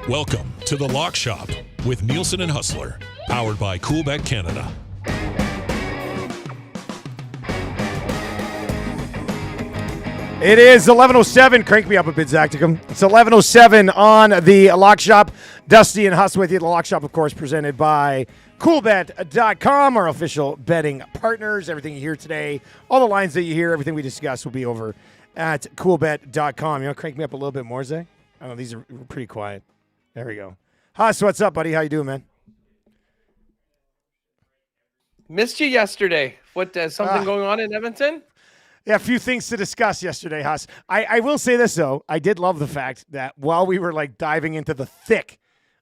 Welcome to the Lock Shop with Nielson and Hustler, powered by Coolbet Canada. It is 11:07. Crank me up a bit, Zacticum. It's 11:07 on the Lock Shop. Dusty and Hus with you. The Lock Shop, of course, presented by Coolbet.com, our official betting partners. Everything you hear today, all the lines that you hear, everything we discuss will be over at Coolbet.com. You know, crank me up a little bit more, Zay? I don't know, these are pretty quiet. There we go. Hus, what's up, buddy? How you doing, man? Missed you yesterday. What, something going on in Edmonton? Yeah, a few things to discuss yesterday, Hus. I will say this, though. I did love the fact that while we were, like, diving into the thick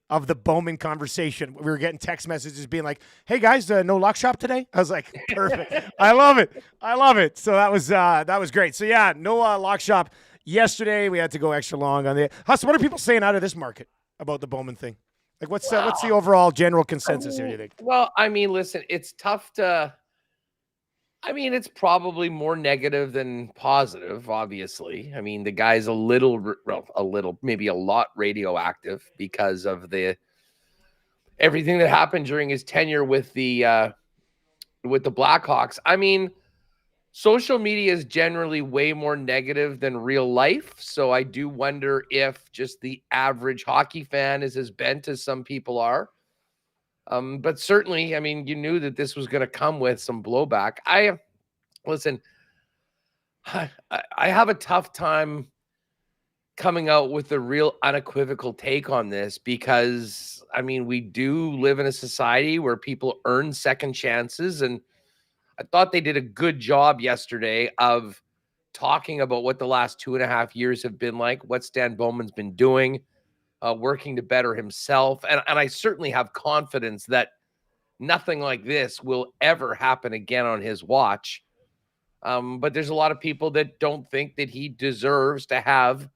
of the Bowman conversation, we were getting text messages being like, hey, guys, no Lock Shop today? I was like, perfect. I love it. I love it. So that was great. So, yeah, no Lock Shop yesterday. We had to go extra long on the – Hus, what are people saying out of this market about the Bowman thing? Like, what's the overall general consensus here, do you think? Well, I mean, listen, it's tough to – I mean, it's probably more negative than positive, obviously. I mean, the guy's maybe a lot radioactive because of everything that happened during his tenure with the Blackhawks. I mean, social media is generally way more negative than real life. So I do wonder if just the average hockey fan is as bent as some people are. But certainly, I mean, you knew that this was going to come with some blowback. I have a tough time coming out with a real unequivocal take on this because, I mean, we do live in a society where people earn second chances. And I thought they did a good job yesterday of talking about what the last 2.5 years have been like, what Stan Bowman's been doing, working to better himself. And I certainly have confidence that nothing like this will ever happen again on his watch. But there's a lot of people that don't think that he deserves to have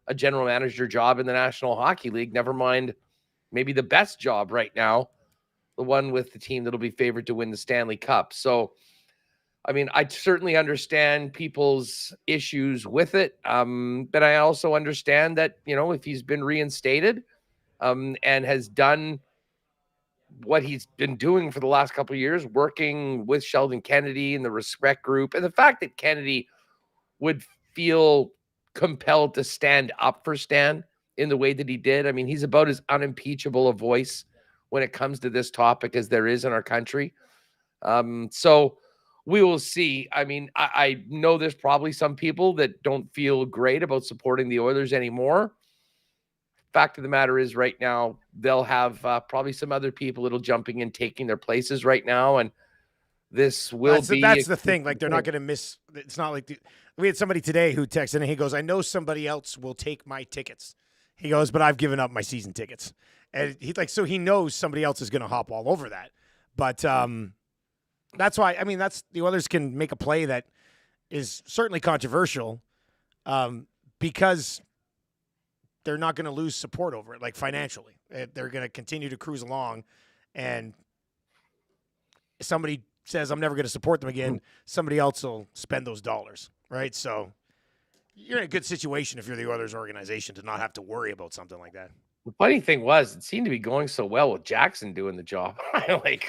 a general manager job in the National Hockey League, never mind maybe the best job right now, the one with the team that'll be favored to win the Stanley Cup. So, I mean, I certainly understand people's issues with it. But I also understand that, you know, if he's been reinstated and has done what he's been doing for the last couple of years, working with Sheldon Kennedy and the Respect Group, and the fact that Kennedy would feel compelled to stand up for Stan in the way that he did. I mean, he's about as unimpeachable a voice when it comes to this topic as there is in our country. So we will see. I mean, I know there's probably some people that don't feel great about supporting the Oilers anymore. Fact of the matter is right now, they'll have probably some other people that'll jumping in, taking their places right now. And this will be. That's the thing. Like, they're not going to miss. It's not like we had somebody today who texted and he goes, I know somebody else will take my tickets. He goes, but I've given up my season tickets. And so he knows somebody else is going to hop all over that. But that's why, I mean, the Oilers can make a play that is certainly controversial because they're not going to lose support over it, like financially. They're going to continue to cruise along, and somebody says, I'm never going to support them again, somebody else will spend those dollars, right? So you're in a good situation if you're the Oilers organization to not have to worry about something like that. The funny thing was, it seemed to be going so well with Jackson doing the job.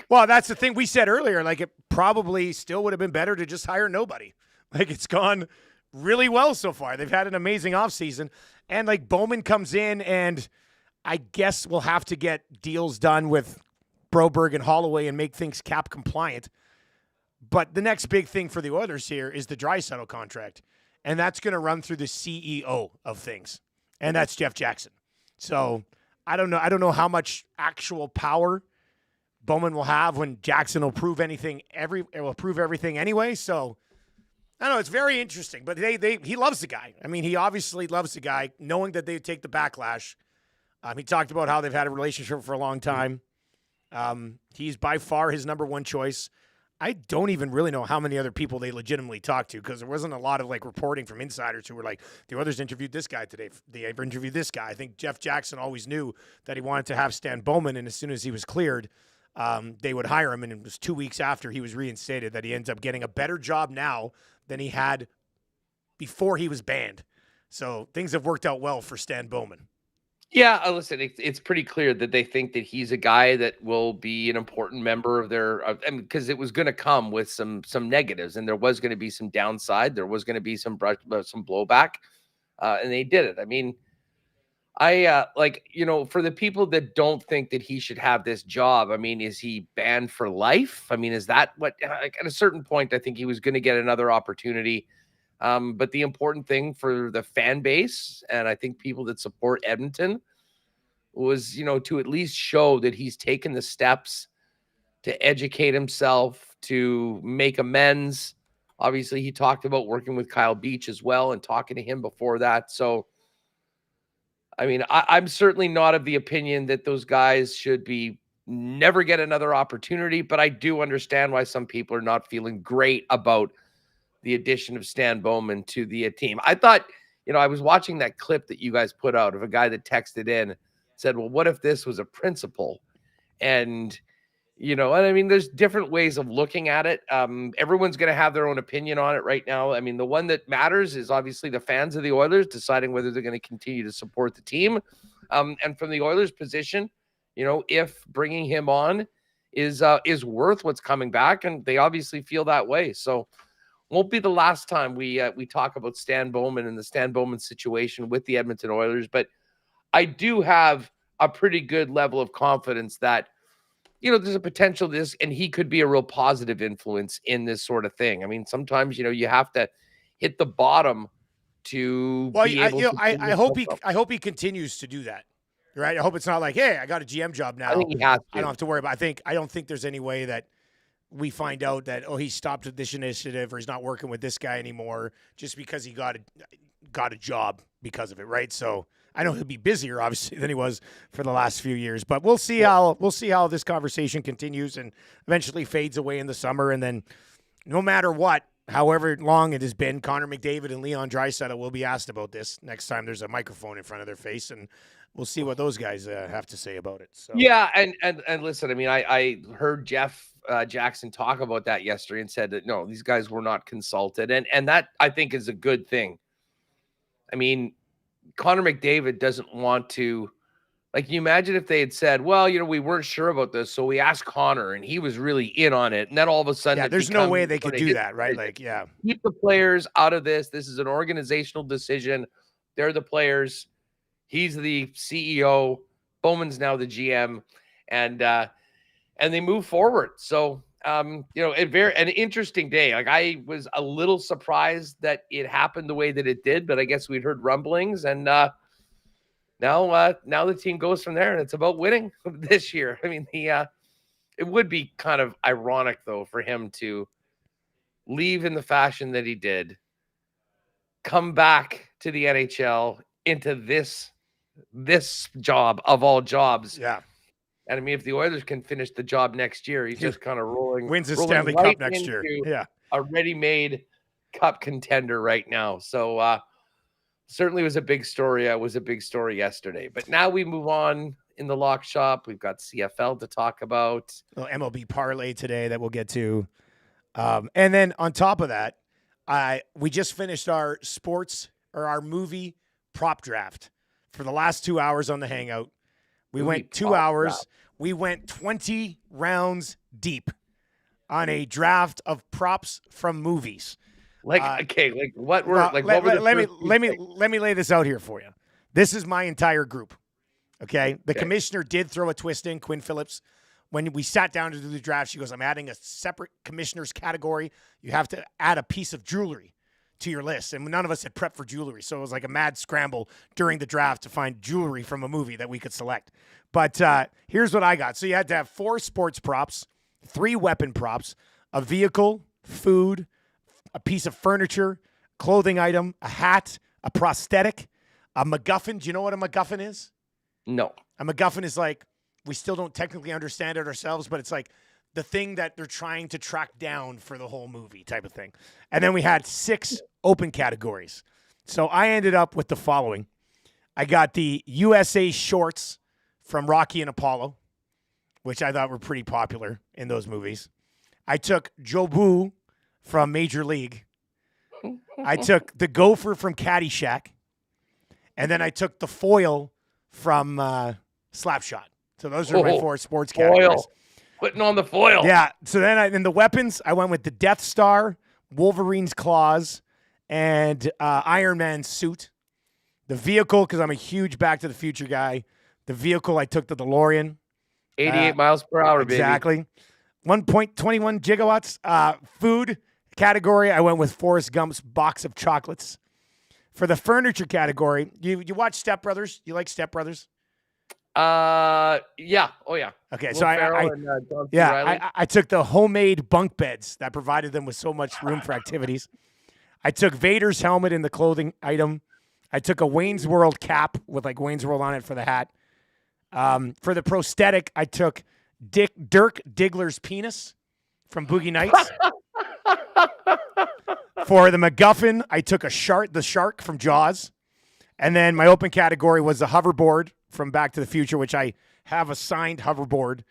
Well, that's the thing we said earlier. Like, it probably still would have been better to just hire nobody. Like, it's gone really well so far. They've had an amazing offseason. And, like, Bowman comes in and I guess we'll have to get deals done with Broberg and Holloway and make things cap compliant. But the next big thing for the Oilers here is the Draisaitl contract. And that's going to run through the CEO of things. And that's Jeff Jackson. So I don't know how much actual power Bowman will have when Jackson will prove everything anyway. So I don't know, it's very interesting. But he loves the guy. I mean, he obviously loves the guy, knowing that they take the backlash. He talked about how they've had a relationship for a long time. He's by far his number one choice. I don't even really know how many other people they legitimately talked to, because there wasn't a lot of like reporting from insiders who were like, the Oilers interviewed this guy today. They ever interviewed this guy. I think Jeff Jackson always knew that he wanted to have Stan Bowman, and as soon as he was cleared, they would hire him. And it was 2 weeks after he was reinstated that he ends up getting a better job now than he had before he was banned. So things have worked out well for Stan Bowman. Yeah, listen, it's pretty clear that they think that he's a guy that will be an important member of their, because it was going to come with some negatives, and there was going to be some downside, there was going to be some blowback, and they did it. I mean, I for the people that don't think that he should have this job, I mean, is he banned for life? I mean, is that what? Like, at a certain point, I think he was going to get another opportunity. But the important thing for the fan base, and I think people that support Edmonton, was, to at least show that he's taken the steps to educate himself, to make amends. Obviously, he talked about working with Kyle Beach as well and talking to him before that. So, I mean, I'm certainly not of the opinion that those guys should never get another opportunity, but I do understand why some people are not feeling great about the addition of Stan Bowman to the team. I thought, I was watching that clip that you guys put out of a guy that texted in, said, well, what if this was a principle? And, and I mean, there's different ways of looking at it. Everyone's going to have their own opinion on it right now. I mean, the one that matters is obviously the fans of the Oilers deciding whether they're going to continue to support the team. And from the Oilers' position, if bringing him on is worth what's coming back, and they obviously feel that way. So, won't be the last time we talk about Stan Bowman and the Stan Bowman situation with the Edmonton Oilers, but I do have a pretty good level of confidence that, there's a potential to this, and he could be a real positive influence in this sort of thing. I mean, sometimes, you have to hit the bottom to be able to. I hope he continues to do that. Right? I hope it's not like, hey, I got a GM job now. I think he has to. I don't have to worry about. I don't think there's any way that we find out that, he stopped this initiative or he's not working with this guy anymore just because he got a job because of it, right? So I know he'll be busier, obviously, than he was for the last few years. But we'll see how this conversation continues and eventually fades away in the summer. And then no matter what, however long it has been, Connor McDavid and Leon Draisaitl will be asked about this next time there's a microphone in front of their face, and we'll see what those guys have to say about it. So. Yeah, and listen, I mean, I heard Jeff Jackson talk about that yesterday and said that, no, these guys were not consulted. And that, I think, is a good thing. I mean, Connor McDavid doesn't want to, like, can you imagine if they had said, well, we weren't sure about this, so we asked Connor and he was really in on it. And then all of a sudden, there's no way they could do that, right? Like, yeah. Keep the players out of this. This is an organizational decision. They're the players. He's the CEO. Bowman's now the GM. And they move forward. So, an interesting day. Like, I was a little surprised that it happened the way that it did, but I guess we'd heard rumblings, and now the team goes from there, and it's about winning this year. I mean, it would be kind of ironic though for him to leave in the fashion that he did, come back to the NHL into this job of all jobs. Yeah. And I mean, if the Oilers can finish the job next year, he's just kind of wins the Stanley Cup next year. Yeah, a ready-made cup contender right now. So certainly was a big story. It was a big story yesterday. But now we move on in the lock shop. We've got CFL to talk about. A little MLB parlay today that we'll get to. And then on top of that, we just finished our movie prop draft for the last 2 hours on the Hangout. We went 2 hours. We went 20 rounds deep on a draft of props from movies. Let me lay this out here for you. This is my entire group. Okay. The commissioner did throw a twist in, Quinn Phillips. When we sat down to do the draft, she goes, I'm adding a separate commissioner's category. You have to add a piece of jewelry to your list. And none of us had prepped for jewelry. So it was like a mad scramble during the draft to find jewelry from a movie that we could select. But here's what I got. So you had to have 4 sports props, 3 weapon props, a vehicle, food, a piece of furniture, clothing item, a hat, a prosthetic, a MacGuffin. Do you know what a MacGuffin is? No. A MacGuffin is like we still don't technically understand it ourselves, but it's like the thing that they're trying to track down for the whole movie type of thing. And then we had 6 open categories. So I ended up with the following. I got the USA shorts from Rocky and Apollo, which I thought were pretty popular in those movies. I took Jobu from Major League. I took the Gopher from Caddyshack. And then I took the foil from Slapshot. So those are my 4 sports categories. Foil. Putting on the foil. Yeah. So then in the weapons, I went with the Death Star, Wolverine's claws, and Iron Man's suit. The vehicle, because I'm a huge Back to the Future guy. The vehicle, I took the DeLorean. 88 miles per hour, baby. Exactly. 1.21 gigawatts. Food category, I went with Forrest Gump's box of chocolates. For the furniture category, you watch Step Brothers? You like Step Brothers? Yeah. Oh, yeah. Okay, Will so I took the homemade bunk beds that provided them with so much room for activities. I took Vader's helmet in the clothing item. I took a Wayne's World cap with like Wayne's World on it for the hat. For the prosthetic, I took Dirk Diggler's penis from Boogie Nights. For the MacGuffin, I took the shark from Jaws. And then my open category was the hoverboard from Back to the Future, which I have a signed hoverboard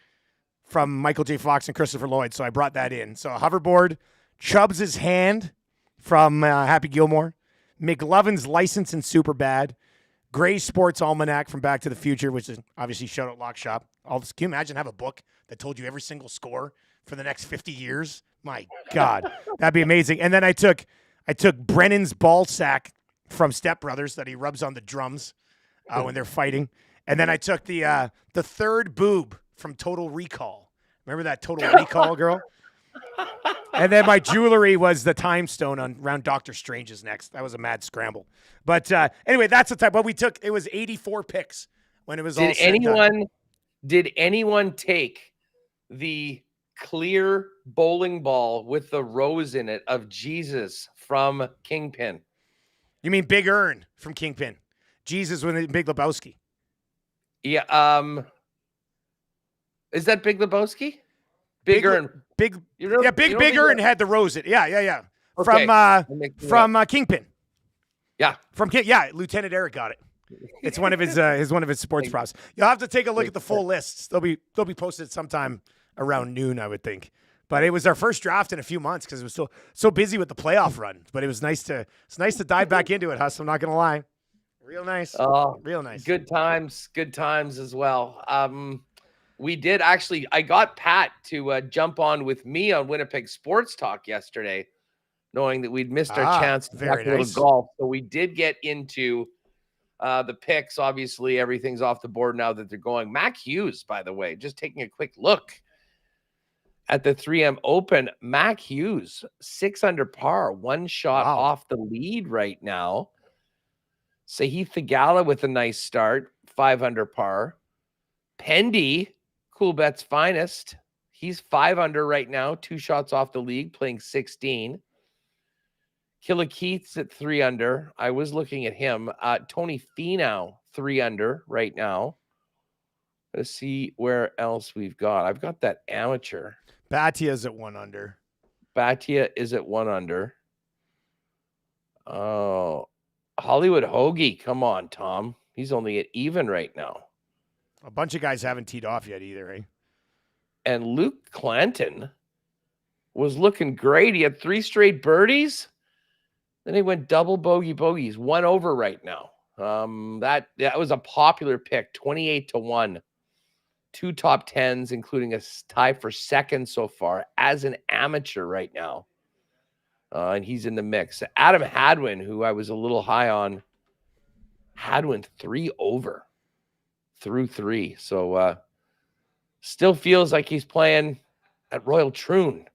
from Michael J. Fox and Christopher Lloyd, so I brought that in. So a hoverboard, Chubbs' hand from Happy Gilmore, McLovin's license in Superbad, Gray's Sports Almanac from Back to the Future, which is obviously Shout Out Lock Shop. Can you imagine have a book that told you every single score for the next 50 years? My God, that'd be amazing. And then I took Brennan's ball sack from Step Brothers that he rubs on the drums when they're fighting. And then I took the third boob from Total Recall. Remember that Total Recall girl? And then my jewelry was the time stone around Doctor Strange's neck. That was a mad scramble. But anyway, that's the type. What we took, it was 84 picks when it was all said and done. Did anyone take the clear bowling ball with the rose in it of Jesus from Kingpin? You mean Big Earn from Kingpin? Jesus with Big Lebowski. Yeah. Is that Big Lebowski? Big Earn. Big Earn had the rose in it. Yeah. Okay. From Kingpin. Yeah. Lieutenant Eric got it. It's one of his sports props. You'll have to take a look at the full lists. They'll be posted sometime around noon, I would think. But it was our first draft in a few months because it was so busy with the playoff run. But it was nice to dive back into it, Huss. I'm not gonna lie. Real nice. Real nice. Good times as well. We did actually, I got Pat to jump on with me on Winnipeg Sports Talk yesterday, knowing that we'd missed our chance to talk a little golf. So we did get into the picks. Obviously, everything's off the board now that they're going. Mac Hughes, by the way, just taking a quick look at the 3M Open. Mac Hughes, 6 under par, 1 shot off the lead right now. Sahith Theegala with a nice start, 5 under par. Pendy, Coolbet's finest, he's 5 under right now, 2 shots off the lead, playing 16. Killa Keith's at 3 under. I was looking at him. Tony Finau, 3 under right now. Let's see where else we've got. I've got that amateur. Batia's at 1 under. Batia is at 1 under. Oh, Hollywood Hoagie. Come on, Tom. He's only at even right now. A bunch of guys haven't teed off yet either, eh? And Luke Clanton was looking great. He had 3 straight birdies. Then he went double bogeys, 1 over right now. That was a popular pick, 28-1. 2 top 10s, including a tie for second so far as an amateur right now. And he's in the mix. Adam Hadwin, who I was a little high on, Hadwin 3 over through 3. So still feels like he's playing at Royal Troon.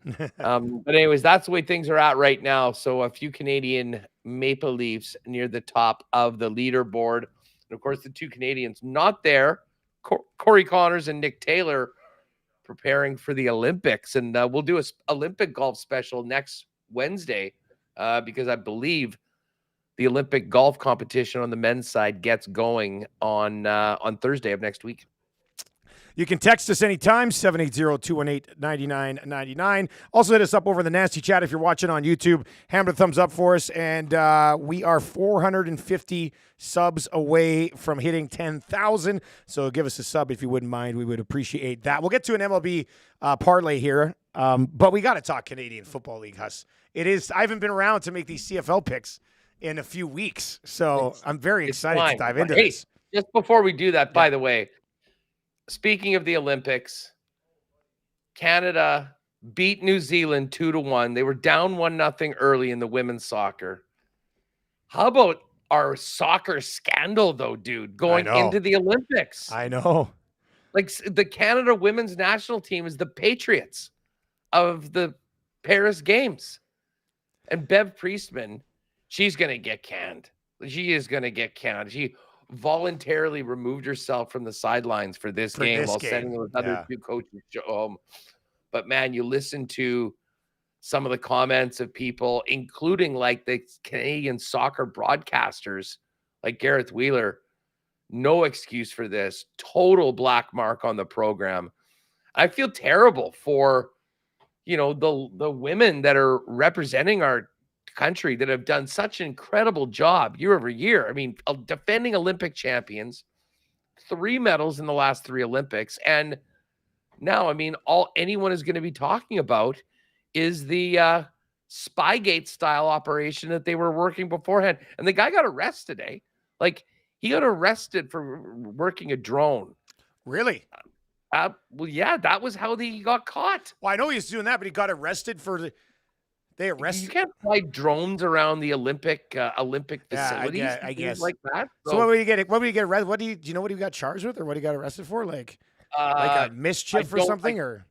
But anyways, that's the way things are at right now. So a few Canadian Maple Leafs near the top of the leaderboard. And of course, the 2 Canadians not there. Corey Connors and Nick Taylor preparing for the Olympics. And we'll do a Olympic golf special next Wednesday because I believe the Olympic golf competition on the men's side gets going on Thursday of next week. You can text us anytime, 780-218-9999. Also hit us up over the Nasty Chat if you're watching on YouTube. Hammer the thumbs up for us. And we are 450 subs away from hitting 10,000. So give us a sub if you wouldn't mind. We would appreciate that. We'll get to an MLB parlay here. But we got to talk Canadian Football League, Huss. I haven't been around to make these CFL picks in a few weeks. So I'm very excited to dive into this. Just before we do that, by the way, speaking of the Olympics, Canada beat New Zealand 2-1. They were down 1-0 early in the women's soccer. How about our soccer scandal, though, dude, going into the Olympics? I know. Like, the Canada women's national team is the Patriots of the Paris Games. And Bev Priestman, she's going to get canned. She is going to get canned. She voluntarily removed herself from the sidelines for this game while sending those other two coaches home. But, man, you listen to some of the comments of people, including like the Canadian soccer broadcasters, like Gareth Wheeler. No excuse for this. Total black mark on the program. I feel terrible for, the women that are representing our country that have done such an incredible job year over year. I mean, defending Olympic champions, 3 medals in the last 3 Olympics. And now, I mean, all anyone is going to be talking about is the Spygate style operation that they were working beforehand. And the guy got arrested today. Like, he got arrested for working a drone. Really? Well, yeah, that was how he got caught. Well, I know he was doing that, but he got arrested for they arrested. You can't fly drones around the Olympic facilities. I guess like that. So what would you get? What would you get arrested? Do you know what he got charged with, or what he got arrested for? Like a mischief or something, or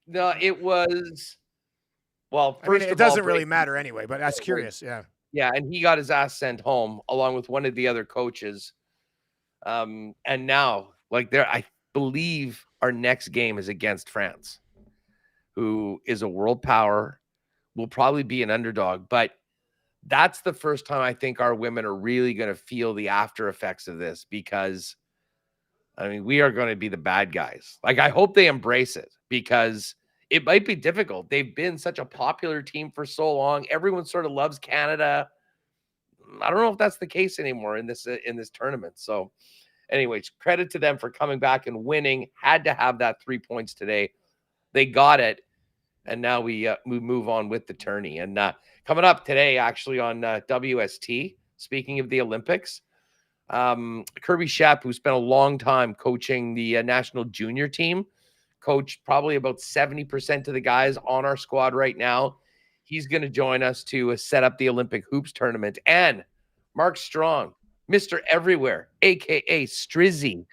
no? It was. Well, first it doesn't really matter anyway. But I was curious. Yeah. Yeah, and he got his ass sent home along with one of the other coaches. And now, I believe our next game is against France, who is a world power, will probably be an underdog. But that's the first time I think our women are really going to feel the after effects of this, because, I mean, we are going to be the bad guys. Like, I hope they embrace it, because it might be difficult. They've been such a popular team for so long. Everyone sort of loves Canada. I don't know if that's the case anymore in this tournament. So anyways, credit to them for coming back and winning. Had to have that 3 points today. They got it. And now we move on with the tourney. And coming up today, actually, on WST, speaking of the Olympics, Kirby Shep, who spent a long time coaching the national junior team, coached probably about 70% of the guys on our squad right now. He's going to join us to set up the Olympic Hoops tournament. And Mark Strong, Mr. Everywhere, a.k.a. Strizzy,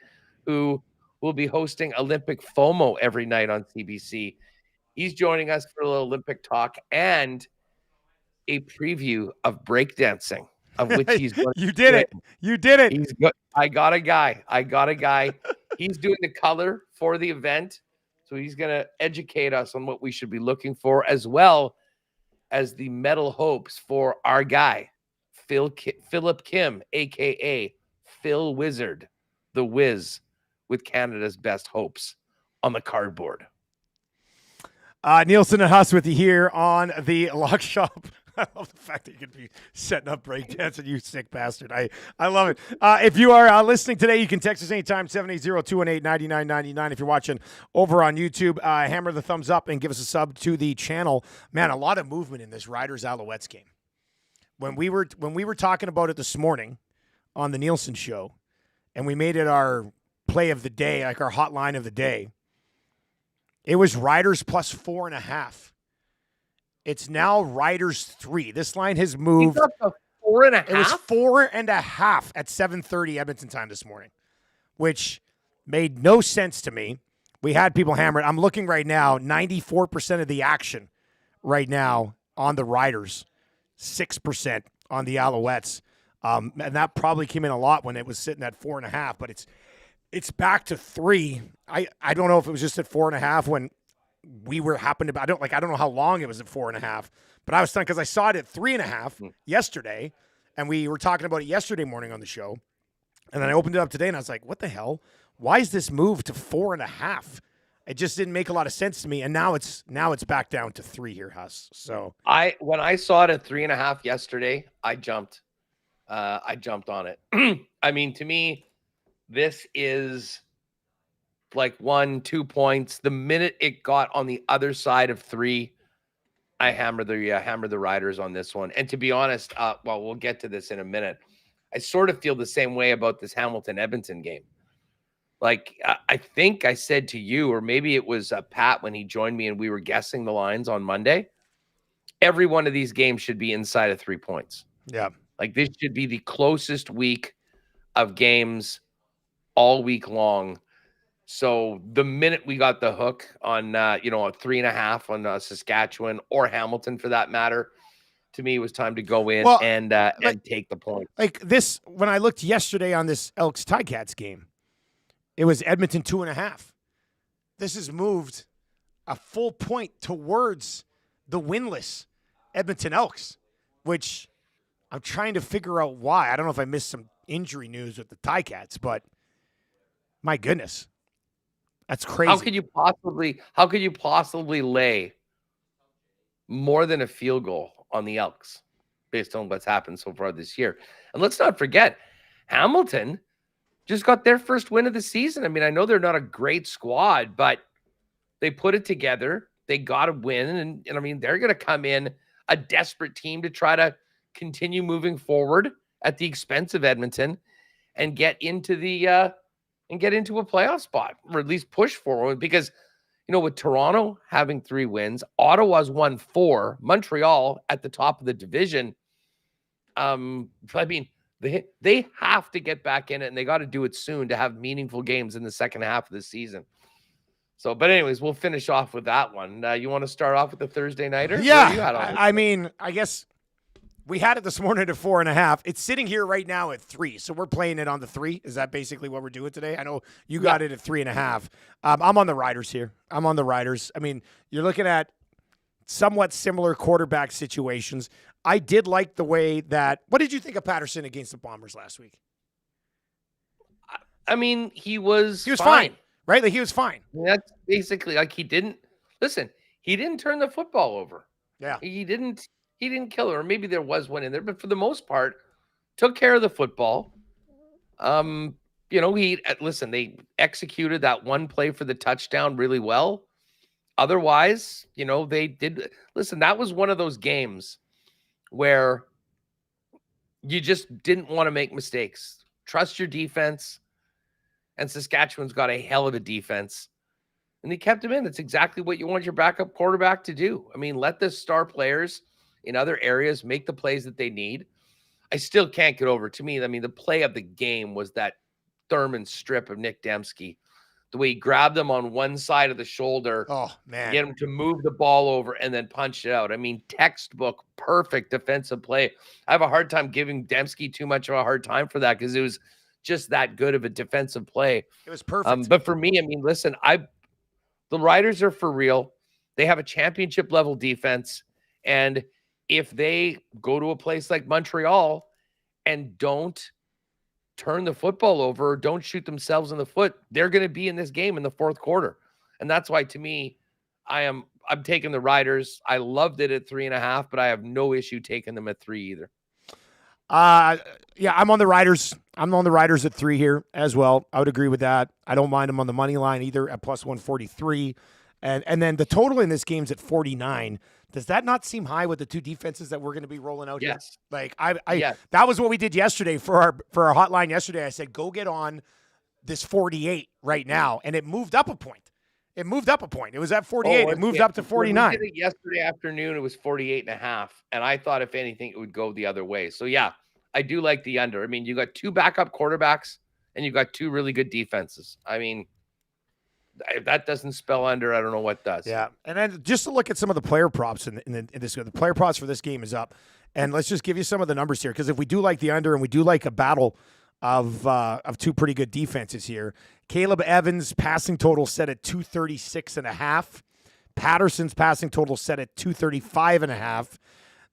who will be hosting Olympic FOMO every night on CBC. He's joining us for a little Olympic talk and a preview of breakdancing, of which he's going to You did it. I got a guy. He's doing the color for the event. So he's going to educate us on what we should be looking for, as well as the medal hopes for our guy, Philip Kim, a.k.a. Phil Wizard, the Wiz, with Canada's best hopes on the cardboard. Nielson and Huss with you here on the Lock Shop. I love the fact that you could be setting up breakdancing, you sick bastard. I love it. If you are listening today, you can text us anytime, 780-218-9999. If you're watching over on YouTube, hammer the thumbs up and give us a sub to the channel. Man, a lot of movement in this Riders Alouettes game. When we were talking about it this morning on the Nielson show, and we made it our play of the day, like our hotline of the day, it was Riders plus 4.5. It's now Riders 3. This line has moved. He's up to 4.5? It was 4.5 at 7:30 Edmonton time this morning, which made no sense to me. We had people hammer it. I'm looking right now, 94% of the action right now on the Riders, 6% on the Alouettes. And that probably came in a lot when it was sitting at 4.5, but it's back to 3. I don't know if it was just at 4.5 when we were happened to. I don't know how long it was at 4.5, but I was stunned because I saw it at 3.5 yesterday, and we were talking about it yesterday morning on the show, and then I opened it up today and I was like, what the hell? why is this move to 4.5? It just didn't make a lot of sense to me. And now it's back down to 3 here, Huss. So when I saw it at 3.5 yesterday, I jumped on it. I mean, to me, this is like 1-2 points. The minute it got on the other side of 3, I hammered the Riders on this one. And to be honest, well, we'll get to this in a minute. I sort of feel the same way about this Hamilton-Edmonton game. Like, I think I said to you, or maybe it was Pat when he joined me and we were guessing the lines on Monday, every one of these games should be inside of 3 points. Yeah. Like, this should be the closest week of games all week long. So the minute we got the hook on, a 3.5 on Saskatchewan or Hamilton for that matter, to me, it was time to go in and take the point. Like this, when I looked yesterday on this Elks Ticats game, it was Edmonton 2.5. This has moved a full point towards the winless Edmonton Elks, which I'm trying to figure out why. I don't know if I missed some injury news with the Ticats, but my goodness, that's crazy. How could you possibly lay more than a field goal on the Elks based on what's happened so far this year? And let's not forget, Hamilton just got their first win of the season. I mean, I know they're not a great squad, but they put it together. They got a win. And I mean, they're going to come in a desperate team to try to continue moving forward at the expense of Edmonton and get into a playoff spot, or at least push forward. Because, with Toronto having 3 wins, Ottawa's won 4, Montreal at the top of the division. I mean, they have to get back in it, and they got to do it soon to have meaningful games in the second half of the season. So, but anyways, we'll finish off with that one. You want to start off with the Thursday nighter? Yeah, I mean, I guess we had it this morning at 4.5. It's sitting here right now at 3, so we're playing it on the 3. Is that basically what we're doing today? I know you got it at 3.5. I'm on the Riders here. I mean, you're looking at somewhat similar quarterback situations. I did like the way that – what did you think of Paterson against the Bombers last week? I mean, he was fine, right? Like, he was fine. That's basically like he didn't turn the football over. Yeah. He didn't kill her. Or maybe there was one in there, but for the most part, took care of the football. They executed that one play for the touchdown really well. Otherwise, they did. Listen, that was one of those games where you just didn't want to make mistakes. Trust your defense. And Saskatchewan's got a hell of a defense. And they kept him in. That's exactly what you want your backup quarterback to do. I mean, let the star players in other areas make the plays that they need. I still can't get over, to me, I mean, the play of the game was that Thurman strip of Nick Dembski. The way he grabbed him on one side of the shoulder. Oh, man. Get him to move the ball over and then punch it out. I mean, textbook, perfect defensive play. I have a hard time giving Dembski too much of a hard time for that because it was just that good of a defensive play. It was perfect. But for me, I mean, listen, the Riders are for real. They have a championship level defense. And if they go to a place like Montreal and don't turn the football over, or don't shoot themselves in the foot, they're going to be in this game in the fourth quarter. And that's why, to me, I'm taking the Riders. I loved it at 3.5, but I have no issue taking them at 3 either. Yeah, I'm on the Riders. I'm on the Riders at 3 here as well. I would agree with that. I don't mind them on the money line either at plus 143. And then the total in this game's at 49. Does that not seem high with the 2 defenses that we're going to be rolling out here? Yes. Like that was what we did yesterday for our hotline yesterday. I said, go get on this 48 right now. And it moved up a point. It was at 48. It moved up to 49. We did it yesterday afternoon. It was 48.5. And I thought, if anything, it would go the other way. So, yeah, I do like the under. I mean, you got 2 backup quarterbacks and you got 2 really good defenses. I mean, if that doesn't spell under, I don't know what does. Yeah. And then just to look at some of the player props in this, the player props for this game is up. And let's just give you some of the numbers here. Because if we do like the under and we do like a battle of 2 pretty good defenses here, Caleb Evans' passing total set at 236.5. Paterson's passing total set at 235.5.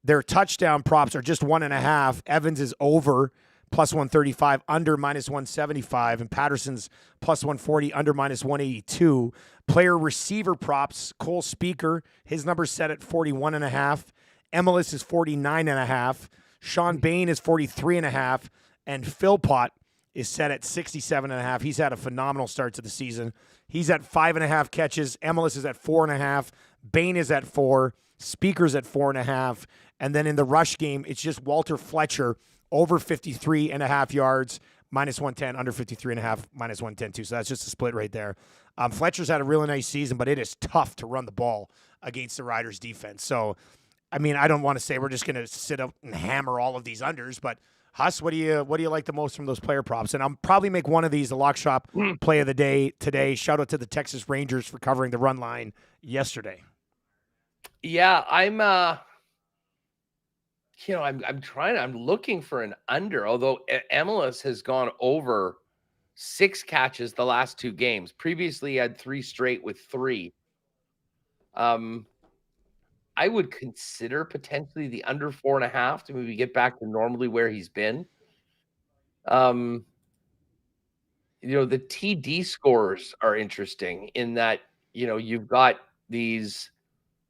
Their touchdown props are just 1.5. Evans is over. plus 135, under minus 175, and Paterson's plus 140, under minus 182. Player receiver props, Cole Speaker, his number's set at 41.5. Emilus is 49.5. Sean Bain is 43.5. And Philpott is set at 67.5. He's had a phenomenal start to the season. He's at 5.5 catches. Emilus is at 4.5. Bain is at 4. Speaker's at 4.5. And then in the rush game, it's just Walter Fletcher over 53.5 yards, minus 110, under 53.5, minus 110 too. So that's just a split right there. Fletcher's had a really nice season, but it is tough to run the ball against the Riders defense. So, I mean, I don't want to say we're just going to sit up and hammer all of these unders, but Huss, what do you like the most from those player props? And I'll probably make one of these the Lock Shop play of the day today. Shout out to the Texas Rangers for covering the run line yesterday. Yeah, I'm looking for an under, although Emilus has gone over 6 catches the last 2 games. Previously, he had 3 straight with 3. I would consider potentially the under 4.5 to maybe get back to normally where he's been. The TD scores are interesting in that, you've got these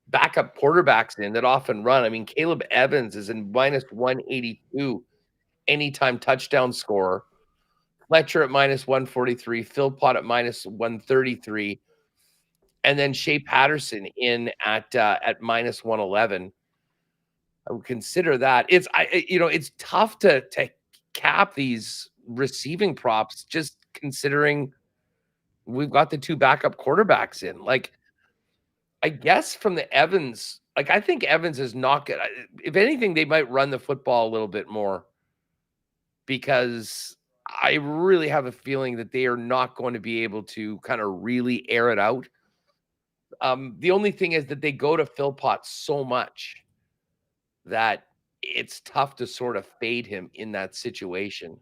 backup quarterbacks in that often run. I mean, Caleb Evans is in minus 182 anytime touchdown scorer. Fletcher at minus 143, Philpott at minus 133, and then Shea Paterson in at minus 111. I would consider that. It's tough to cap these receiving props just considering we've got the 2 backup quarterbacks in. Like, I guess from the Evans, I think Evans is not good. If anything, they might run the football a little bit more because I really have a feeling that they are not going to be able to kind of really air it out. The only thing is that they go to Philpott so much that it's tough to sort of fade him in that situation.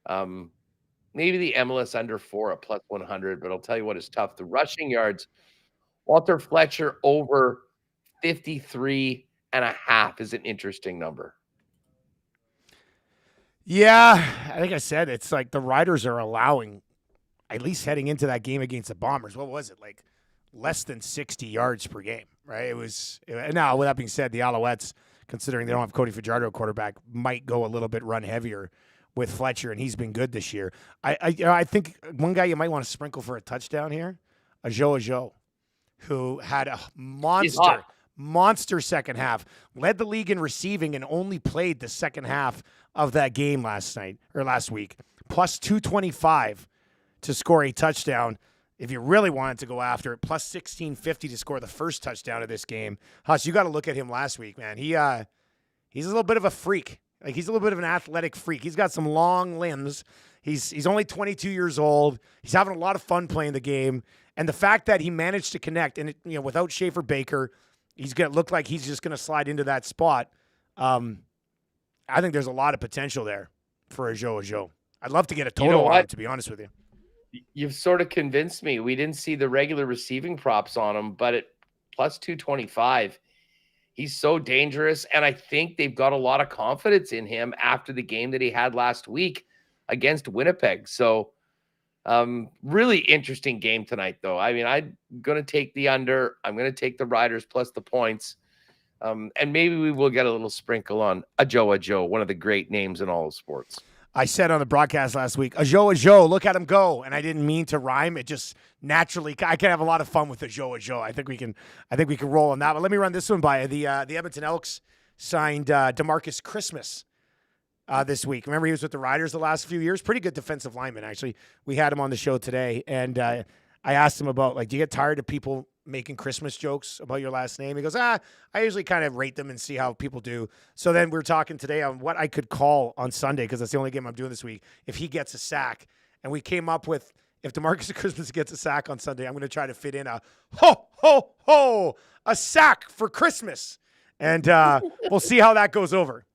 Maybe the Emilus under 4 at plus 100, but I'll tell you what is tough. The rushing yards, Walter Fletcher over 53.5 is an interesting number. Yeah, like I said, it's like the Riders are allowing, at least heading into that game against the Bombers, what was it, like less than 60 yards per game, right? Now, with that being said, the Alouettes, considering they don't have Cody Fajardo quarterback, might go a little bit run heavier with Fletcher, and he's been good this year. I think one guy you might want to sprinkle for a touchdown here, Ajo, who had a monster second half, led the league in receiving and only played the second half of that game last week, plus 225 to score a touchdown. If you really wanted to go after it, plus 1650 to score the first touchdown of this game. Huss, you got to look at him last week, man. He's a little bit of a freak. Like, he's a little bit of an athletic freak. He's got some long limbs. He's only 22 years old. He's having a lot of fun playing the game. And the fact that he managed to connect, and without Schaefer Baker, he's going to look like he's just going to slide into that spot. I think there's a lot of potential there for Ajo. I'd love to get a total on it, to be honest with you. You've sort of convinced me. We didn't see the regular receiving props on him, but at plus 225, he's so dangerous. And I think they've got a lot of confidence in him after the game that he had last week against Winnipeg. So really interesting game tonight, though. I mean, I'm going to take the under. I'm going to take the Riders plus the points. And maybe we will get a little sprinkle on Ajo, one of the great names in all of sports. I said on the broadcast last week, Ajo, look at him go. And I didn't mean to rhyme. It just naturally, I can have a lot of fun with Ajo. I think we can roll on that. But let me run this one by you. The Edmonton Elks signed DeMarcus Christmas this week. Remember, he was with the Riders the last few years. Pretty good defensive lineman, actually. We had him on the show today. And I asked him about, do you get tired of people making Christmas jokes about your last name? He goes, I usually kind of rate them and see how people do. So then we're talking today on what I could call on Sunday, because that's the only game I'm doing this week, if he gets a sack. And we came up with, if DeMarcus Christmas gets a sack on Sunday, I'm going to try to fit in a ho, ho, ho, a sack for Christmas. And we'll see how that goes over.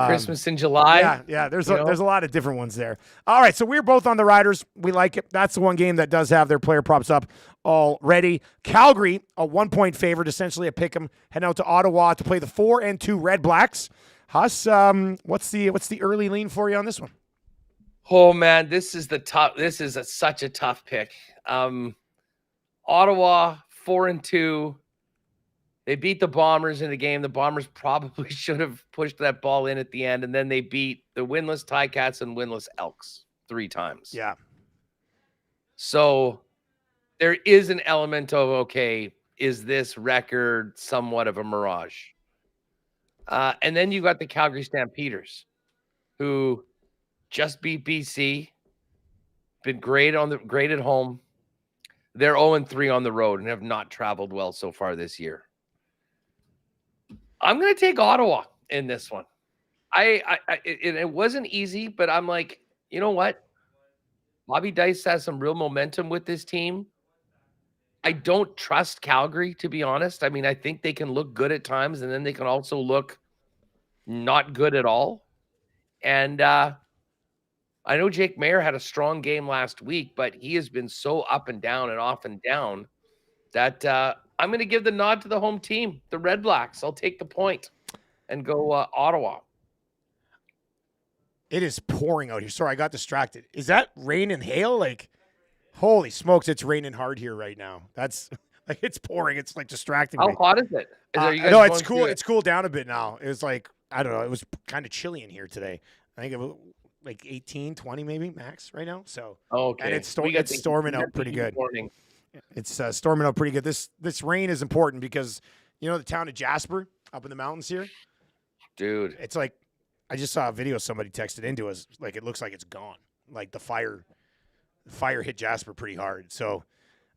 Christmas in July. Yeah. There's a lot of different ones there. All right, so we're both on the Riders. We like it. That's the one game that does have their player props up already. Calgary, a 1-point favorite, essentially a pick 'em, heading out to Ottawa to play the 4-2 Redblacks. Huss, what's the early lean for you on this one? Oh man, this is such a tough pick. Ottawa 4-2. They beat the Bombers in the game. The Bombers probably should have pushed that ball in at the end, and then they beat the winless Ticats and winless Elks 3 times. Yeah. So there is an element of, okay, is this record somewhat of a mirage? And then you got the Calgary Stampeders, who just beat BC, been great at home. They're 0-3 on the road and have not traveled well so far this year. I'm going to take Ottawa in this one. It wasn't easy, but I'm like, you know what? Bobby Dice has some real momentum with this team. I don't trust Calgary, to be honest. I mean, I think they can look good at times, and then they can also look not good at all. And I know Jake Mayer had a strong game last week, but he has been so up and down and off and down that I'm going to give the nod to the home team, the Redblacks. I'll take the point and go Ottawa. It is pouring out here. Sorry, I got distracted. Is that rain and hail? Like, holy smokes, it's raining hard here right now. That's like, it's pouring. It's like distracting me. How hot is it? No, it's cool. It's cooled down a bit now. It was like, I don't know. It was kind of chilly in here today. I think it was like 18, 20 maybe max right now. So, okay. And it's storming out pretty good. It's storming out pretty good. This rain is important because, you know, the town of Jasper up in the mountains here? Dude. It's like, I just saw a video somebody texted into us. Like, it looks like it's gone. Like the fire hit Jasper pretty hard. So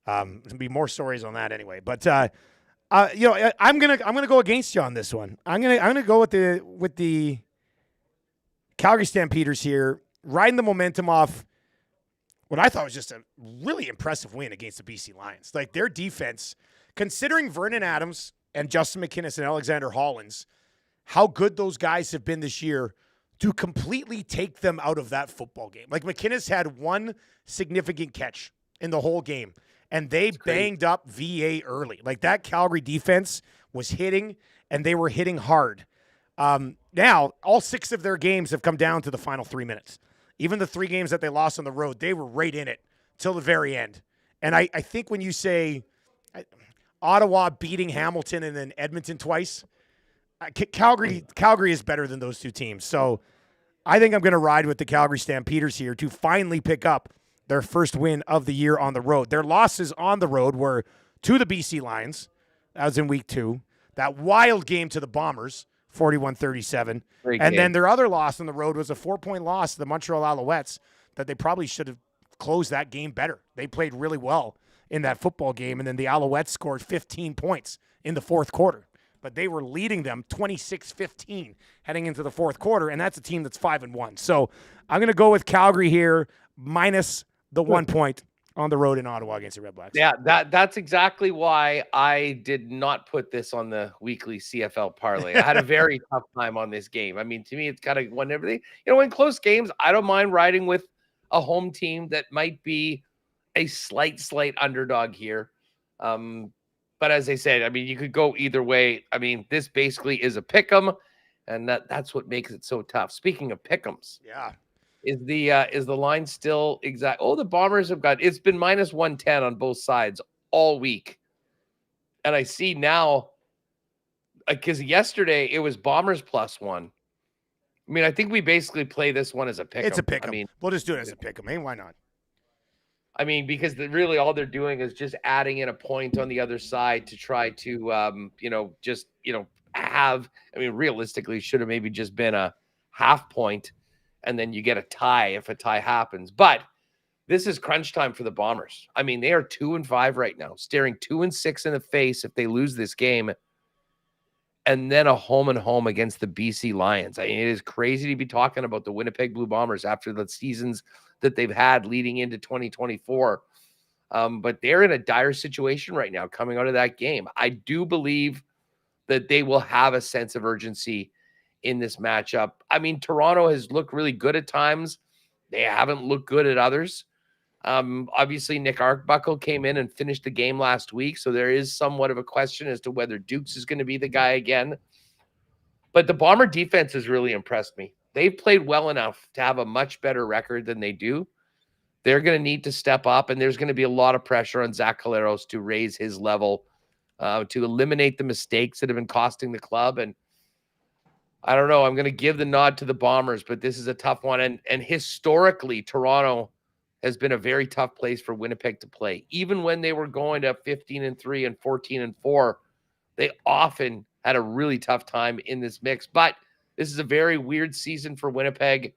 there'll be more stories on that anyway. But you know, I'm gonna go against you on this one. I'm gonna go with the Calgary Stampeders here, riding the momentum off what I thought was just a really impressive win against the BC Lions. Like, their defense, considering Vernon Adams and Justin McInnis and Alexander Hollins, how good those guys have been this year to completely take them out of that football game. Like, McInnis had one significant catch in the whole game, and they banged up VA early. Like, that Calgary defense was hitting, and they were hitting hard. Now, all 6 of their games have come down to the final 3 minutes. Even the 3 games that they lost on the road, they were right in it till the very end. And I think when you say Ottawa beating Hamilton and then Edmonton twice, Calgary is better than those 2 teams. So I think I'm going to ride with the Calgary Stampeders here to finally pick up their first win of the year on the road. Their losses on the road were to the BC Lions. That was in week 2. That wild game to the Bombers, 41-37. And then their other loss on the road was a 4-point loss to the Montreal Alouettes that they probably should have closed that game better. They played really well in that football game, and then the Alouettes scored 15 points in the fourth quarter. But they were leading them 26-15 heading into the fourth quarter, and that's a team that's 5-1. So I'm going to go with Calgary here, minus the 1 point on the road in Ottawa against the Redblacks. Yeah, that's exactly why I did not put this on the weekly CFL parlay. I had a very tough time on this game. I mean, to me, it's kind of one everything. You know, in close games, I don't mind riding with a home team that might be a slight underdog here. But as I said, I mean, you could go either way. I mean, this basically is a pick'em, and that's what makes it so tough. Speaking of pick'ems, yeah, is the line still exact? Oh, the Bombers have got, it's been minus 110 on both sides all week, and I see now, because yesterday it was Bombers +1. I mean, I think we basically play this one as a pick'em. It's a pick'em. I mean, we'll just do it as a pick'em. Hey, why not? I mean, because really all they're doing is just adding in a point on the other side to try to, have, I mean, realistically should have maybe just been a half point and then you get a tie if a tie happens. But this is crunch time for the Bombers. I mean, they are 2-5 right now, staring 2-6 in the face if they lose this game. And then a home and home against the BC Lions. I mean, it is crazy to be talking about the Winnipeg Blue Bombers after the seasons that they've had leading into 2024. But they're in a dire situation right now coming out of that game. I do believe that they will have a sense of urgency in this matchup. I mean, Toronto has looked really good at times. They haven't looked good at others. Obviously, Nick Arbuckle came in and finished the game last week, so there is somewhat of a question as to whether Dukes is going to be the guy again. But the Bomber defense has really impressed me. They've played well enough to have a much better record than they do. They're going to need to step up, and there's going to be a lot of pressure on Zach Caleros to raise his level, to eliminate the mistakes that have been costing the club. And I don't know, I'm going to give the nod to the Bombers, but this is a tough one. And historically, Toronto has been a very tough place for Winnipeg to play. Even when they were going to 15-3 and 14-4, they often had a really tough time in this mix. But this is a very weird season for Winnipeg.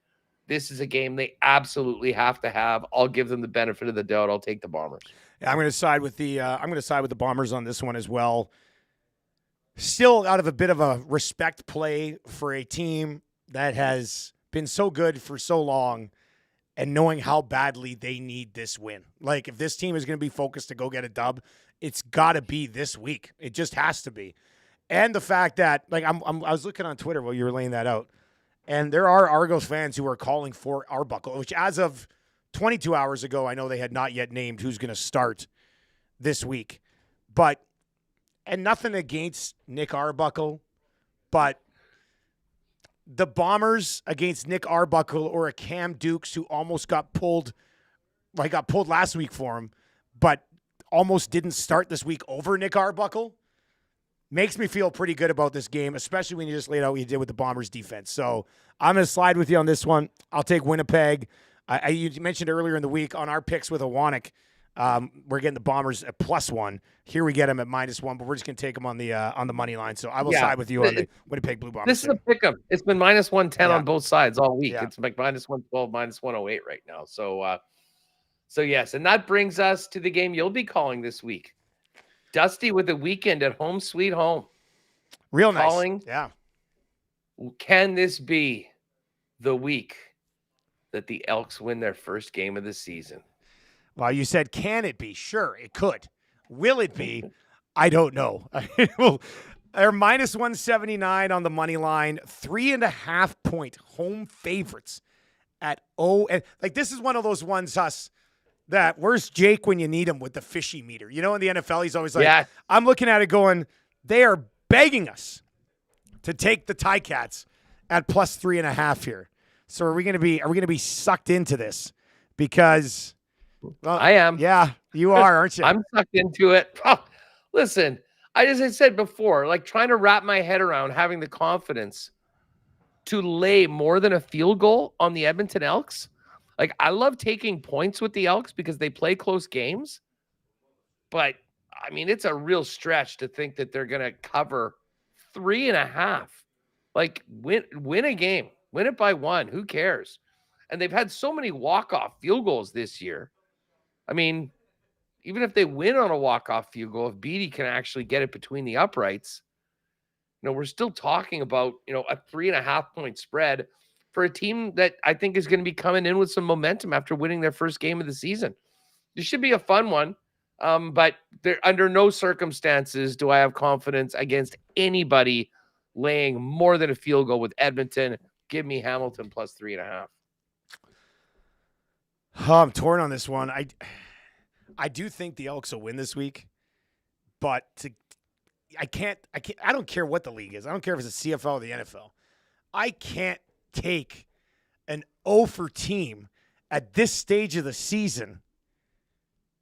This is a game they absolutely have to have. I'll give them the benefit of the doubt. I'll take the Bombers. Yeah, I'm going to side with the Bombers on this one as well. Still out of a bit of a respect play for a team that has been so good for so long, and knowing how badly they need this win. Like, if this team is going to be focused to go get a dub, it's got to be this week. It just has to be. And the fact that, like, I was looking on Twitter while you were laying that out, and there are Argos fans who are calling for Arbuckle, which as of 22 hours ago, I know they had not yet named who's going to start this week. But, and nothing against Nick Arbuckle, but the Bombers against Nick Arbuckle or a Cam Dukes who almost got pulled last week for him, but almost didn't start this week over Nick Arbuckle, makes me feel pretty good about this game, especially when you just laid out what you did with the Bombers defense. So I'm going to slide with you on this one. I'll take Winnipeg. You mentioned earlier in the week on our picks with Awanek, we're getting the Bombers at +1. Here we get them at -1, but we're just going to take them on the money line. So I will side with you on the Winnipeg Blue Bombers. This is a pick 'em. It's been -110 on both sides all week. Yeah. It's like -112, -108 right now. So yes, and that brings us to the game you'll be calling this week. Dusty with the weekend at home, sweet home. Real nice. Calling. Yeah. Can this be the week that the Elks win their first game of the season? Well, you said, can it be? Sure, it could. Will it be? I don't know. Well, they're -179 on the money line, 3.5-point home favorites at and like, this is one of those ones, that where's Jake when you need him with the fishy meter? You know, in the NFL, he's always like, Yeah. I'm looking at it going, they are begging us to take the Ticats at +3.5 here. So are we going to be sucked into this? Because, well, I am. Yeah, you are, aren't you? I'm sucked into it. Listen, as I said before, like, trying to wrap my head around having the confidence to lay more than a field goal on the Edmonton Elks. Like, I love taking points with the Elks because they play close games. But, I mean, it's a real stretch to think that they're going to cover 3.5. Like, win a game. Win it by 1. Who cares? And they've had so many walk-off field goals this year. I mean, even if they win on a walk-off field goal, if Beattie can actually get it between the uprights, we're still talking about, a 3.5-point spread for a team that I think is going to be coming in with some momentum after winning their first game of the season. This should be a fun one, but under no circumstances do I have confidence against anybody laying more than a field goal with Edmonton. Give me Hamilton +3.5. I'm torn on this one. I do think the Elks will win this week, but I don't care what the league is. I don't care if it's the CFL or the NFL. I can't take an 0-for team at this stage of the season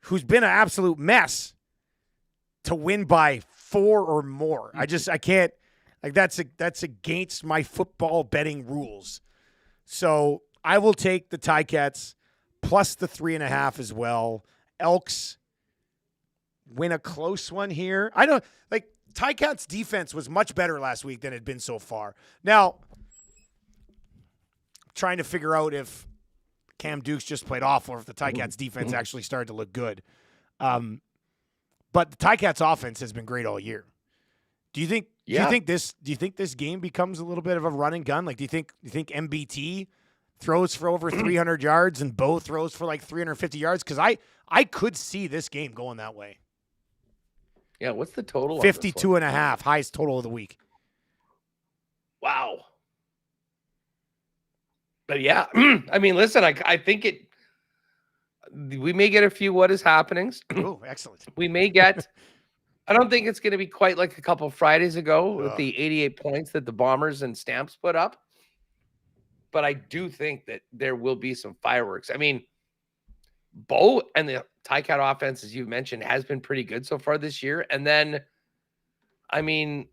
who's been an absolute mess to win by 4 or more. I can't. Like, that's against my football betting rules. So I will take the Ticats plus the 3.5 as well. Elks win a close one here. I don't like Ticats defense was much better last week than it had been so far. Now, trying to figure out if Cam Dukes just played awful or if the Ticats defense actually started to look good. But the Ticats offense has been great all year. Do you think this game becomes a little bit of a run and gun? Like, do you think MBT throws for over 300 yards and Bo throws for like 350 yards? Because I could see this game going that way. Yeah, what's the total? 52.5, highest total of the week. Wow. But yeah, I mean, listen, I think we may get a few what is happenings. Oh, excellent. We may get I don't think it's going to be quite like a couple Fridays ago with the 88 points that the Bombers and Stamps put up. But I do think that there will be some fireworks. I mean, Bo and the Ticat offense, as you mentioned, has been pretty good so far this year. And then, I mean,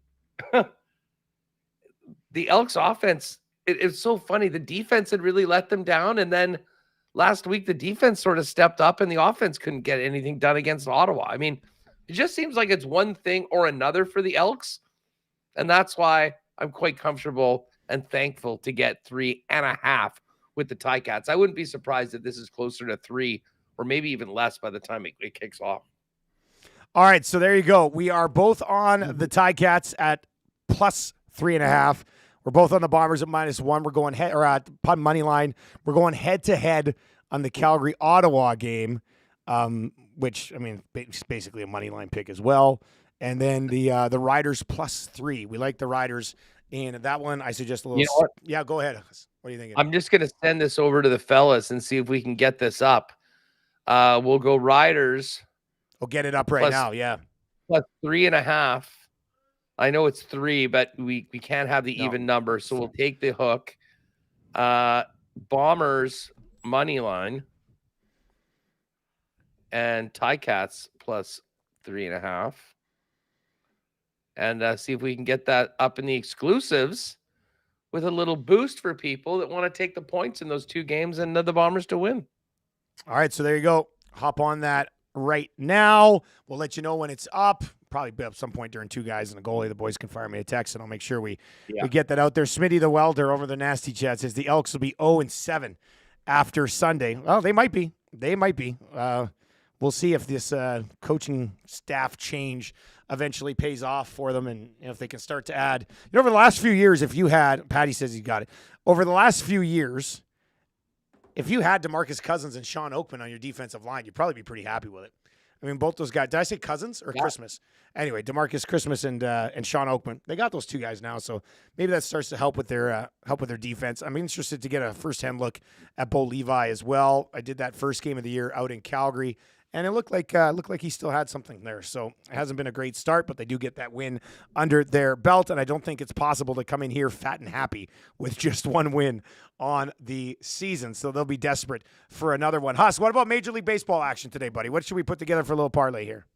the Elks offense, it's so funny. The defense had really let them down. And then last week, the defense sort of stepped up and the offense couldn't get anything done against Ottawa. I mean, it just seems like it's one thing or another for the Elks. And that's why I'm quite comfortable and thankful to get 3.5 with the Ticats. I wouldn't be surprised if this is closer to 3 or maybe even less by the time it kicks off. All right, so there you go. We are both on the Ticats at plus 3.5. We're both on the Bombers at -1. We're going head or at money line. We're going head to head on the Calgary Ottawa game, which I mean, it's basically a money line pick as well. And then the Riders +3. We like the Riders, and that one I suggest a little. You know what? Yeah, go ahead. What do you think? I'm just going to send this over to the fellas and see if we can get this up. We'll go Riders. We'll get it up right now. Yeah, +3.5. I know it's 3, but we can't have the even number, so we'll take the hook. Bombers money line and Ticats +3.5, and see if we can get that up in the exclusives with a little boost for people that want to take the points in those two games and the Bombers to win. All right, so there you go. Hop on that right now. We'll let you know when it's up. Probably be up some point during Two Guys and a Goalie. The boys can fire me a text, and I'll make sure we get that out there. Smitty the Welder over the Nasty Chat says the Elks will be 0-7 after Sunday. Well, they might be. We'll see if this coaching staff change eventually pays off for them, and if they can start to add. Over the last few years, if you had, Patty says he got it. Over the last few years, if you had DeMarcus Cousins and Sean Oakman on your defensive line, you'd probably be pretty happy with it. I mean, both those guys. Did I say Cousins or Christmas? Anyway, DeMarcus Christmas and Sean Oakman. They got those two guys now, so maybe that starts to help with their defense. I'm interested to get a first-hand look at Bo Levi as well. I did that first game of the year out in Calgary, and it looked like he still had something there. So it hasn't been a great start, but they do get that win under their belt, and I don't think it's possible to come in here fat and happy with just one win on the season. So they'll be desperate for another one. Huss, what about Major League Baseball action today, buddy? What should we put together for a little parlay here?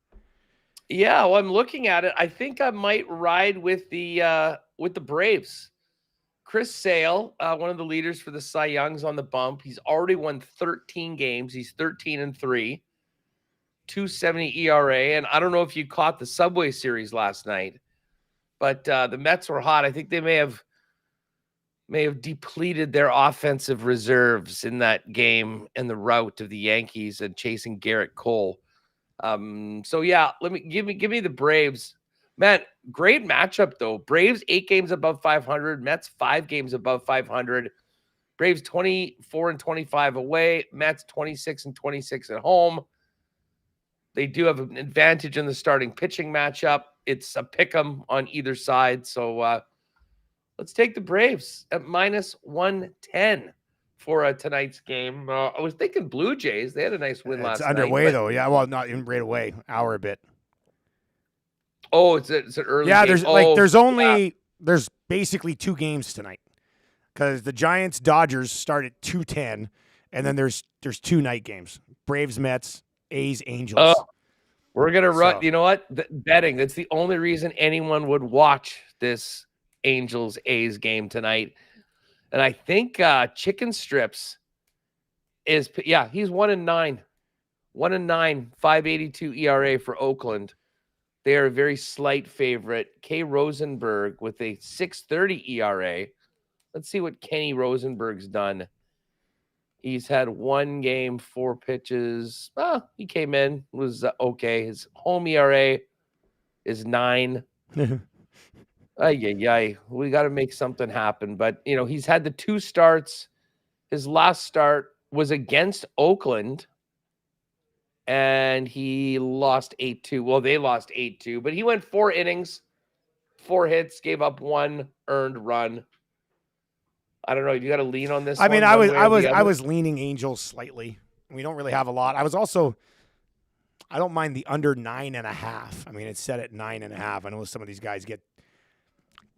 Yeah, well, I'm looking at it. I think I might ride with the Braves. Chris Sale, one of the leaders for the Cy Youngs, on the bump. He's already won 13 games. He's 13-3, 2.70 ERA. And I don't know if you caught the Subway Series last night, but the Mets were hot. I think they may have depleted their offensive reserves in that game and the rout of the Yankees and chasing Garrett Cole. So yeah, give me the Braves. Man, great matchup though. Braves 8 games above 500, Mets 5 games above 500. Braves 24-25 away, Mets 26-26 at home. They do have an advantage in the starting pitching matchup. It's a pick 'em on either side. So let's take the Braves at -110 for tonight's game. I was thinking Blue Jays. They had a nice win last night. It's underway, though. Yeah, well, not even right away. Hour a bit. Oh, it's an early game. There's basically 2 games tonight because the Giants Dodgers start at 2:10, and then there's 2 night games: Braves Mets, A's Angels. We're gonna run. You know what? Betting. That's the only reason anyone would watch this Angels A's game tonight. And I think Chicken Strips is, he's 1-9, 5.82 ERA for Oakland. They are a very slight favorite. K. Rosenberg with a 6.30 ERA. Let's see what Kenny Rosenberg's done. He's had 1 game, 4 pitches. He came in, was okay. His home ERA is 9. We got to make something happen. But, he's had the 2 starts. His last start was against Oakland, and he lost 8-2. Well, they lost 8-2, but he went 4 innings, 4 hits, gave up 1 earned run. I don't know. You got to lean on this. I mean, I was leaning Angels slightly. We don't really have a lot. I don't mind the under 9.5. I mean, it's set at 9.5. I know some of these guys get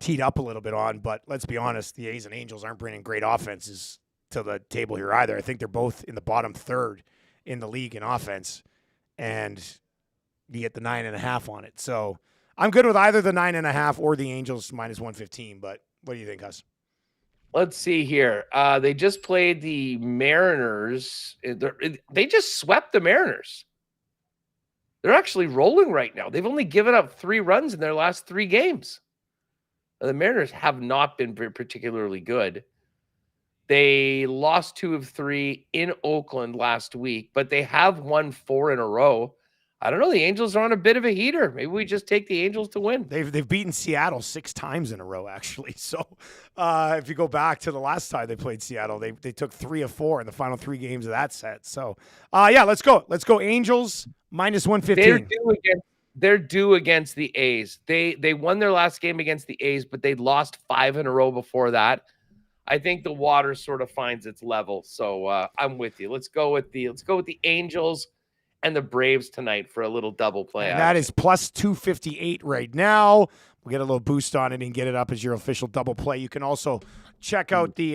teed up a little bit on, but let's be honest, the A's and Angels aren't bringing great offenses to the table here either. I think they're both in the bottom third in the league in offense, and you get the 9.5 on it. So I'm good with either the 9.5 or the Angels minus 115. But what do you think, Huss? Let's see here. They just played the Mariners. They just swept the Mariners. They're actually rolling right now. They've only given up 3 runs in their last 3 games. The Mariners have not been particularly good. They lost 2 of 3 in Oakland last week, but they have won 4 in a row. I don't know. The Angels are on a bit of a heater. Maybe we just take the Angels to win. They've beaten Seattle 6 times in a row, actually. So if you go back to the last time they played Seattle, they took 3 of 4 in the final 3 games of that set. So, yeah, let's go. Let's go Angels minus 115. They're due against the A's. They won their last game against the A's, but they lost 5 in a row before that. I think the water sort of finds its level. So I'm with you. Let's go with the Angels and the Braves tonight for a little double play. And that is plus 258 right now. We'll get a little boost on it and get it up as your official double play. You can also check out the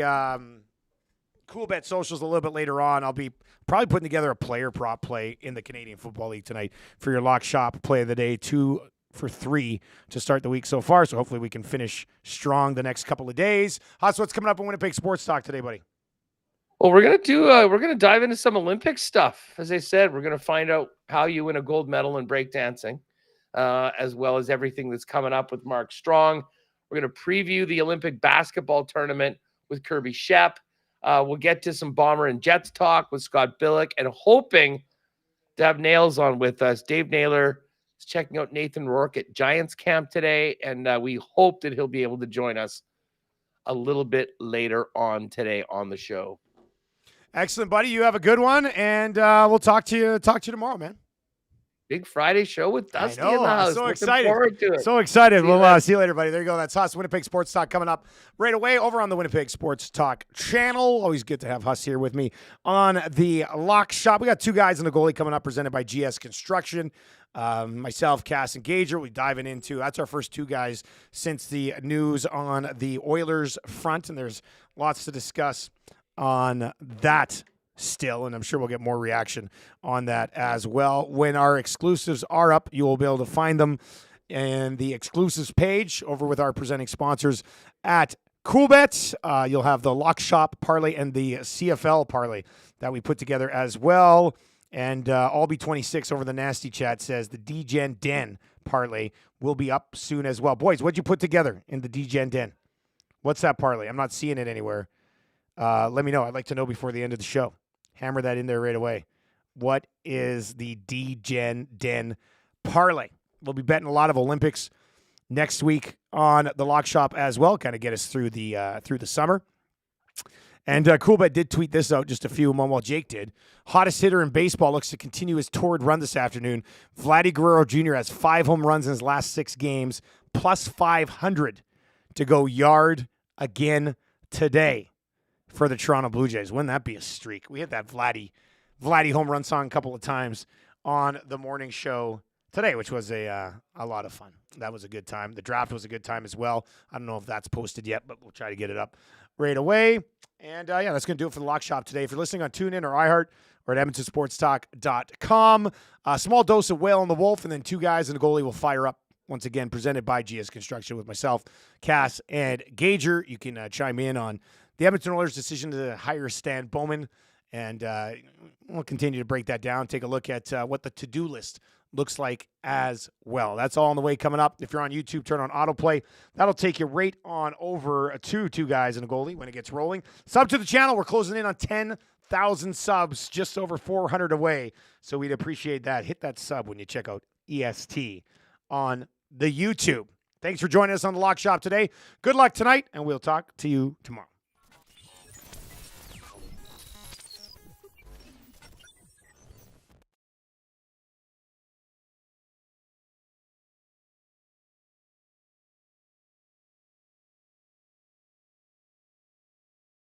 Coolbet socials a little bit later on. I'll be probably putting together a player prop play in the Canadian Football League tonight for your lock shop play of the day, 2 for 3 to start the week so far. So hopefully we can finish strong the next couple of days. Haas, what's coming up on Winnipeg Sports Talk today, buddy? Well, we're gonna dive into some Olympic stuff. As I said, we're gonna find out how you win a gold medal in breakdancing, as well as everything that's coming up with Mark Strong. We're gonna preview the Olympic basketball tournament with Kirby Shep. We'll get to some Bomber and Jets talk with Scott Billick, and hoping to have Nails on with us. Dave Naylor is checking out Nathan Rourke at Giants camp today, and we hope that he'll be able to join us a little bit later on today on the show. Excellent, buddy. You have a good one, and we'll talk to you tomorrow, man. Big Friday show with Dusty in the house. I'm so Looking excited. forward to it. So excited. We'll see you later, buddy. There you go. That's Huss. Winnipeg Sports Talk coming up right away over on the Winnipeg Sports Talk channel. Always good to have Huss here with me on the lock shop. We got 2 guys in the goalie coming up, presented by GS Construction. Myself, Cass, and Gager. We're diving into. That's our first 2 guys since the news on the Oilers front, and there's lots to discuss on that still, and I'm sure we'll get more reaction on that as well. When our exclusives are up, you will be able to find them in the exclusives page over with our presenting sponsors at Coolbet. You'll have the Lock Shop parlay and the CFL parlay that we put together as well. And Albie 26 over the Nasty Chat says the D-Gen Den parlay will be up soon as well. Boys, what'd you put together in the D-Gen Den? What's that parlay? I'm not seeing it anywhere. Let me know. I'd like to know before the end of the show. Hammer that in there right away. What is the D-Gen Den parlay? We'll be betting a lot of Olympics next week on the Lock Shop as well. Kind of get us through the summer. And Coolbet did tweet this out just a few moments while Jake did. Hottest hitter in baseball looks to continue his torrid run this afternoon. Vladdy Guerrero Jr. has 5 home runs in his last 6 games, plus 500 to go yard again today for the Toronto Blue Jays. Wouldn't that be a streak? We had that Vladdy home run song a couple of times on the morning show today, which was a lot of fun. That was a good time. The draft was a good time as well. I don't know if that's posted yet, but we'll try to get it up right away. And, yeah, that's going to do it for the Lock Shop today. If you're listening on TuneIn or iHeart or at EdmontonSportsTalk.com, a small dose of Whale and the Wolf, and then 2 guys and a goalie will fire up. Once again, presented by GS Construction with myself, Cass, and Gager. You can chime in on the Edmonton Oilers' decision to hire Stan Bowman, and we'll continue to break that down, take a look at what the to-do list looks like as well. That's all on the way coming up. If you're on YouTube, turn on autoplay. That'll take you right on over to 2 guys and a goalie when it gets rolling. Sub to the channel. We're closing in on 10,000 subs, just over 400 away, so we'd appreciate that. Hit that sub when you check out EST on the YouTube. Thanks for joining us on the Lock Shop today. Good luck tonight, and we'll talk to you tomorrow.